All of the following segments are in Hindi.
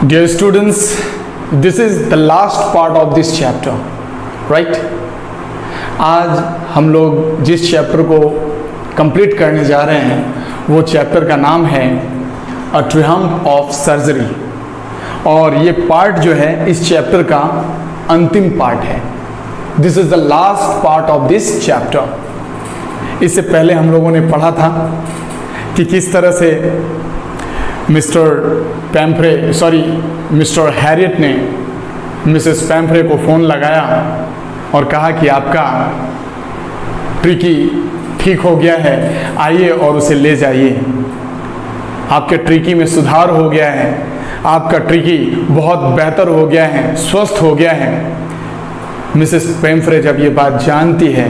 Dear students, this is the last part of this chapter, right? आज हम लोग जिस चैप्टर को कंप्लीट करने जा रहे हैं वो चैप्टर का नाम है अ ट्रियम्फ ऑफ सर्जरी, और ये पार्ट जो है इस चैप्टर का अंतिम पार्ट है। This is the last part of this chapter. इससे पहले हम लोगों ने पढ़ा था कि किस तरह से मिस्टर हैरियट ने मिसेस पैम्फ्रे को फ़ोन लगाया और कहा कि आपका ट्रिकी ठीक हो गया है, आइए और उसे ले जाइए। आपके ट्रिकी में सुधार हो गया है, आपका ट्रिकी बहुत बेहतर हो गया है, स्वस्थ हो गया है। मिसेस पैम्फ्रे जब ये बात जानती है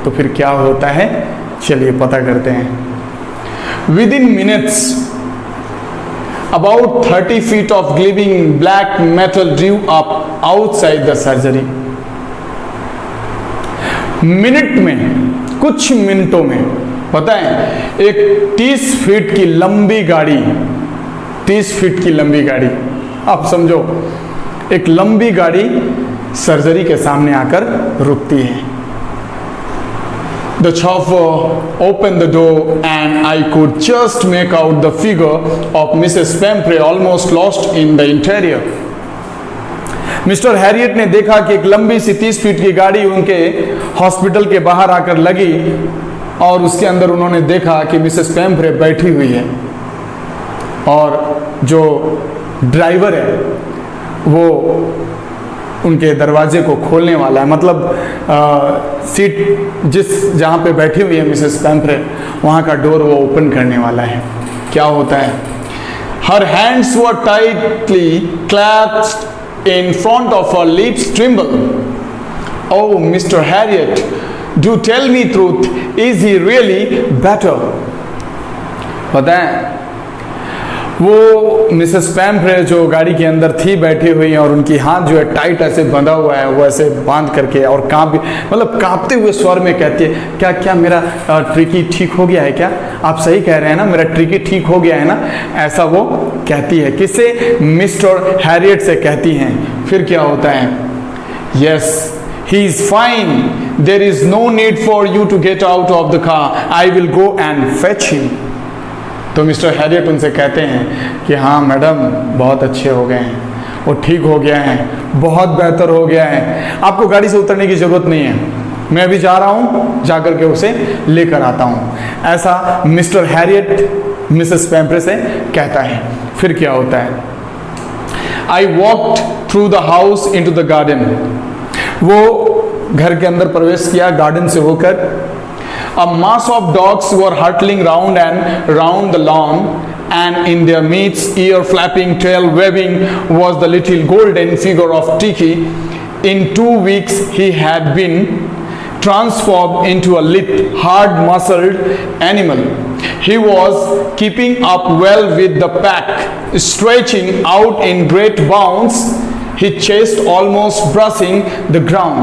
तो फिर क्या होता है, चलिए पता करते हैं। Within minutes about 30 feet of gleaming black metal drew up outside the surgery। Minute में, कुछ मिनटों में, पता है, एक 30 फीट की लंबी गाड़ी, 30 फीट की लंबी गाड़ी, आप समझो, एक लंबी गाड़ी सर्जरी के सामने आकर रुकती है। The chauffeur opened the door and I could just make out the figure of Mrs. Pamphre almost lost in the interior। Mister Harriet ने देखा कि एक लंबी सी 30 फीट की गाड़ी उनके हॉस्पिटल के बाहर आकर लगी और उसके अंदर उन्होंने देखा कि मिसेस पैम्फ्रे बैठी हुई है और जो ड्राइवर है वो उनके दरवाजे को खोलने वाला है, मतलब सीट जहाँ पे बैठी हुई है मिसेस पैम्फ्रे वहाँ का डोर वो ओपन करने वाला है। क्या होता है, her hands were tightly clutched in front of her lips trimble. Oh mister Harriet, do tell me truth, is he really better. पता है, वो मिसेस पैम्फ्रे जो गाड़ी के अंदर थी बैठी हुई है और उनकी हाथ जो है टाइट ऐसे बंधा हुआ है, वो ऐसे बांध करके और कांपते हुए स्वर में कहती है, क्या क्या मेरा ट्रिकी ठीक हो गया है क्या? आप सही कह रहे हैं ना, मेरा ट्रिकी ठीक हो गया है ना? ऐसा वो कहती है। किससे? मिस्टर हैरियट से कहती हैं। फिर क्या होता है, yes he is fine, there is no need for you to get out of the car, I will go and fetch him. तो मिस्टर हैरियट उनसे कहते हैं कि हाँ मैडम, बहुत अच्छे हो गए हैं, वो ठीक हो गया है, बहुत बेहतर हो गया है, आपको गाड़ी से उतरने की ज़रूरत नहीं है, मैं अभी जा रहा हूँ, जाकर के उसे लेकर आता हूँ। ऐसा मिस्टर हैरियट मिसेस पैम्फ्रे से कहता है। फिर क्या होता है, I walked through the house into the garden. वो घर के अंदर प्रवेश किया गार्डन से होकर। A mass of dogs were hurtling round and round the lawn, and in their midst, ear flapping, tail waving, was the little golden figure of Tiki. In 2 weeks, he had been transformed into a little, hard-muscled animal. He was keeping up well with the pack, stretching out in great bounds, his chest almost brushing the ground।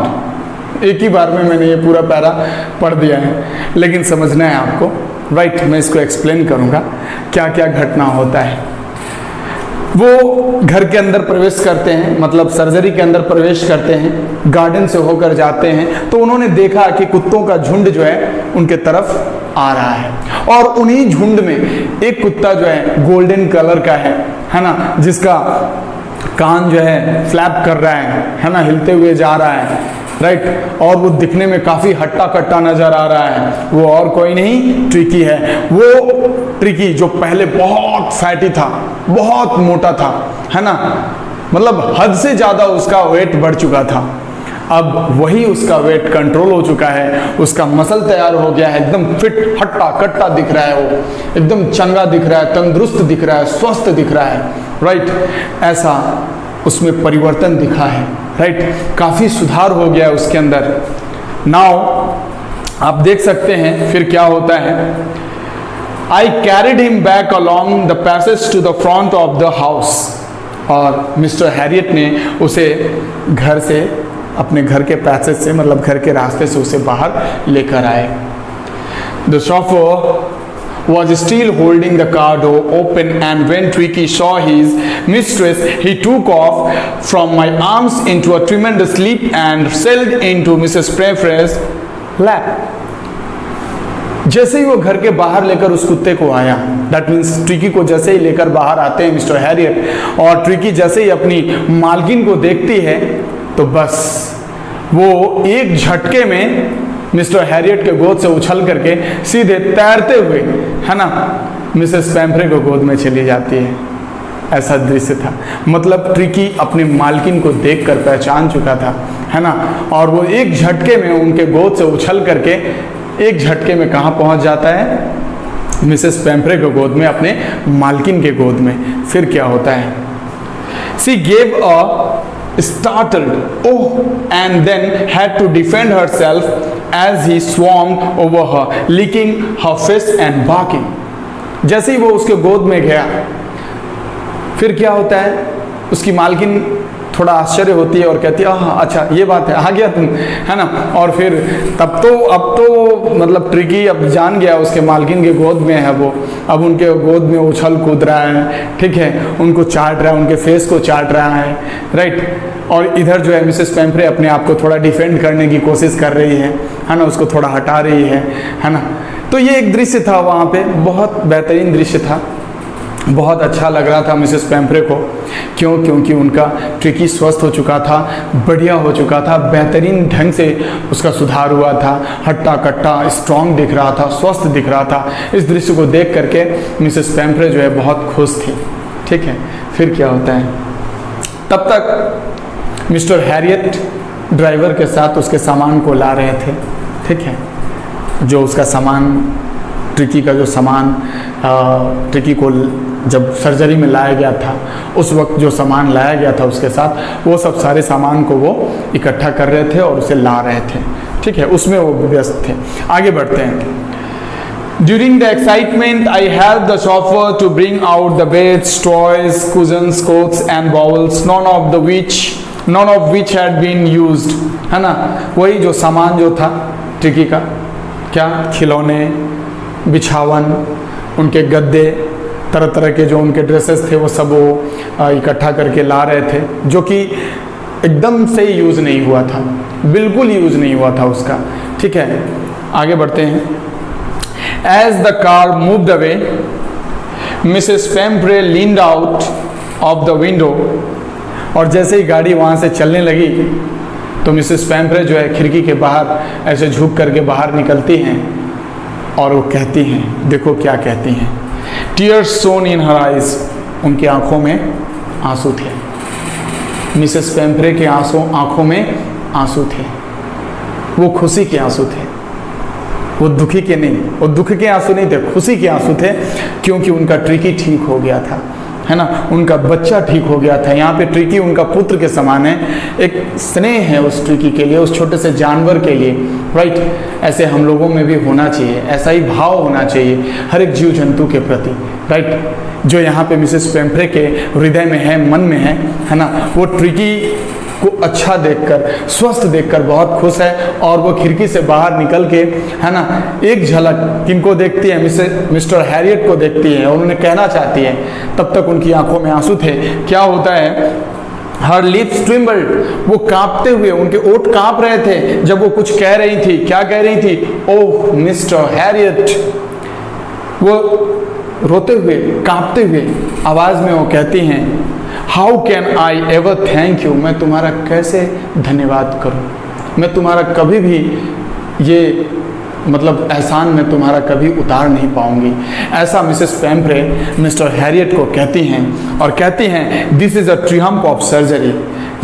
एक ही बार में मैंने ये पूरा पैरा पढ़ दिया है, लेकिन समझना है आपको, राइट? मैं इसको एक्सप्लेन करूँगा क्या क्या घटना होता है। वो घर के अंदर प्रवेश करते हैं, मतलब सर्जरी के अंदर प्रवेश करते हैं, गार्डन से होकर जाते हैं, तो उन्होंने देखा कि कुत्तों का झुंड जो है उनके तरफ आ रहा है, और उन्हीं झुंड में एक कुत्ता जो है गोल्डन कलर का है ना, जिसका कान जो है फ्लैप कर रहा है ना, हिलते हुए जा रहा है, राइट? और वो दिखने में काफ़ी हट्टा कट्टा नज़र आ रहा है। वो और कोई नहीं, ट्रिकी है। वो ट्रिकी जो पहले बहुत फैटी था, बहुत मोटा था, है ना, मतलब हद से ज़्यादा उसका वेट बढ़ चुका था, अब वही उसका वेट कंट्रोल हो चुका है, उसका मसल तैयार हो गया है, एकदम फिट हट्टा कट्टा दिख रहा है, वो एकदम चंगा दिख रहा है, तंदुरुस्त दिख रहा है, स्वस्थ दिख रहा है, राइट? ऐसा उसमें परिवर्तन दिखा है, राइट? काफ़ी सुधार हो गया है उसके अंदर। नाउ आप देख सकते हैं फिर क्या होता है, I carried him back along the passage to the front of the house. और मिस्टर हैरियट ने उसे घर से, अपने घर के पैसेज से, मतलब घर के रास्ते से उसे बाहर लेकर आए। The chauffeur was still holding the car door open, and when Tricky saw his mistress, he took off from my arms into a tremendous leap and sailed into Mrs. Pfeffer's lap. जैसे ही वो घर के बाहर लेकर उस कुत्ते को आया, दैट मीन्स ट्रिकी को जैसे ही लेकर बाहर आते हैं मिस्टर हैरियट, और ट्रिकी जैसे ही अपनी मालकिन को देखती है तो बस वो एक झटके में मिस्टर हैरियट के गोद से उछल करके सीधे तैरते हुए, है ना, मिसेस पैम्फ्रे को गोद में चली जाती है। ऐसा दृश्य था। मतलब ट्रिकी अपनी मालकिन को देखकर पहचान चुका था, है ना, और वो एक झटके में उनके गोद से उछल करके एक झटके में कहाँ पहुँच जाता है? मिसेस पैम्फ्रे के गोद में, अपने मालकिन के गोद में। फिर क्या होता है? She gave a startled oh and then had to defend herself as he swarmed over her, licking her face and barking. जैसे ही वो उसके गोद में गया, फिर क्या होता है? उसकी मालकिन थोड़ा आश्चर्य होती है और कहती है अच्छा ये बात है, आ गया तुम, है ना। और फिर अब तो मतलब ट्रिकी अब जान गया उसके मालकिन के गोद में है वो, अब उनके गोद में उछल कूद रहा है, ठीक है, उनको चाट रहा है, उनके फेस को चाट रहा है, राइट। और इधर जो है मिसेस पैम्फ्रे अपने आप को थोड़ा डिफेंड करने की कोशिश कर रही है ना, उसको थोड़ा हटा रही है ना। तो ये एक दृश्य था वहाँ पे, बहुत बेहतरीन दृश्य था, बहुत अच्छा लग रहा था मिसेस पैम्फ्रे को। क्योंकि उनका ट्रिकी स्वस्थ हो चुका था, बढ़िया हो चुका था, बेहतरीन ढंग से उसका सुधार हुआ था, हट्टा कट्टा स्ट्रांग दिख रहा था, स्वस्थ दिख रहा था। इस दृश्य को देख करके मिसेस पैम्फ्रे जो है बहुत खुश थी, ठीक है। फिर क्या होता है? तब तक मिस्टर हैरियट ड्राइवर के साथ उसके सामान को ला रहे थे, ठीक है। जो उसका सामान, ट्रिकी का जो सामान ट्रिकी को जब सर्जरी में लाया गया था, उस वक्त जो सामान लाया गया था उसके साथ, वो सब सारे सामान को वो इकट्ठा कर रहे थे और उसे ला रहे थे, ठीक है, उसमें वो व्यस्त थे। आगे बढ़ते हैं। During the excitement, I helped the chauffeur to bring out the beds, toys, cushions, coats and bowls, none of which had been used, है ना। वही जो सामान जो था ट्रिकी का, क्या खिलौने, बिछावन, उनके गद्दे, तरह तरह के जो उनके ड्रेसेस थे वो सब वो इकट्ठा करके ला रहे थे, जो कि एकदम से यूज़ नहीं हुआ था, बिल्कुल यूज़ नहीं हुआ था उसका, ठीक है। आगे बढ़ते हैं। As the car moved away, Mrs. Pembre leaned out of the window, और जैसे ही गाड़ी वहाँ से चलने लगी तो मिसेस पैम्फ्रे जो है खिड़की के बाहर ऐसे झुक करके बाहर निकलती हैं और वो कहती हैं, देखो क्या कहती हैं। Tears shone in her eyes, उनकी आंखों में आंसू थे। मिसेस पैम्फ्रे के आंखों में आंसू थे, वो खुशी के आंसू थे, वो दुखी के नहीं, वो दुख के आंसू नहीं थे, खुशी के आंसू थे, क्योंकि उनका ट्रिकी ठीक हो गया था, है ना, उनका बच्चा ठीक हो गया था। यहाँ पे ट्रिकी उनका पुत्र के समान है, एक स्नेह है उस ट्रिकी के लिए, उस छोटे से जानवर के लिए, राइट। ऐसे हम लोगों में भी होना चाहिए, ऐसा ही भाव होना चाहिए हर एक जीव जंतु के प्रति, राइट। जो यहाँ पे मिसेस पैम्फ्रे के हृदय में है, मन में है ना। वो ट्रिकी को अच्छा देखकर, स्वस्थ देखकर बहुत खुश है, और वो खिड़की से बाहर निकल के, है ना, एक झलक किनको देखती है? मिस्टर हैरियट को देखती है और उन्हें कहना चाहती है। तब तक उनकी आंखों में आंसू थे। क्या होता है? हर लिप्स ट्रिम्बल्ड, वो कांपते हुए, उनके ओठ कांप रहे थे जब वो कुछ कह रही थी। क्या कह रही थी? ओह मिस्टर हैरियट। वो रोते हुए, कांपते हुए आवाज में वो कहती हैं, how can I ever thank you, मैं तुम्हारा कैसे धन्यवाद करूं, मैं तुम्हारा कभी भी ये मतलब एहसान मैं तुम्हारा कभी उतार नहीं पाऊंगी। ऐसा मिसेस पैम्फ्रे मिस्टर हैरियट को कहती हैं, और कहती हैं, this is a Triumph of surgery,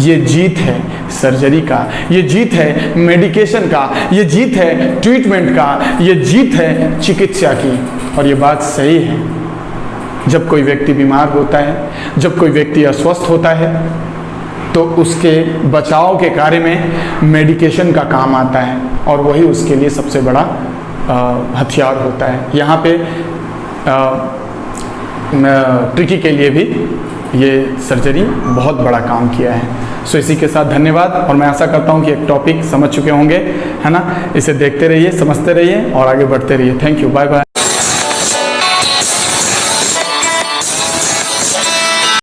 ये जीत है सर्जरी का, ये जीत है मेडिकेशन का, ये जीत है ट्रीटमेंट का, ये जीत है चिकित्सा की। और ये बात सही है। जब कोई व्यक्ति बीमार होता है, जब कोई व्यक्ति अस्वस्थ होता है, तो उसके बचाव के कार्य में मेडिकेशन का काम आता है, और वही उसके लिए सबसे बड़ा हथियार होता है। यहाँ पे ट्रिकी के लिए भी ये सर्जरी बहुत बड़ा काम किया है। सो इसी के साथ धन्यवाद, और मैं आशा करता हूँ कि एक टॉपिक समझ चुके होंगे, है ना। इसे देखते रहिए, समझते रहिए और आगे बढ़ते रहिए। Thank you, bye bye.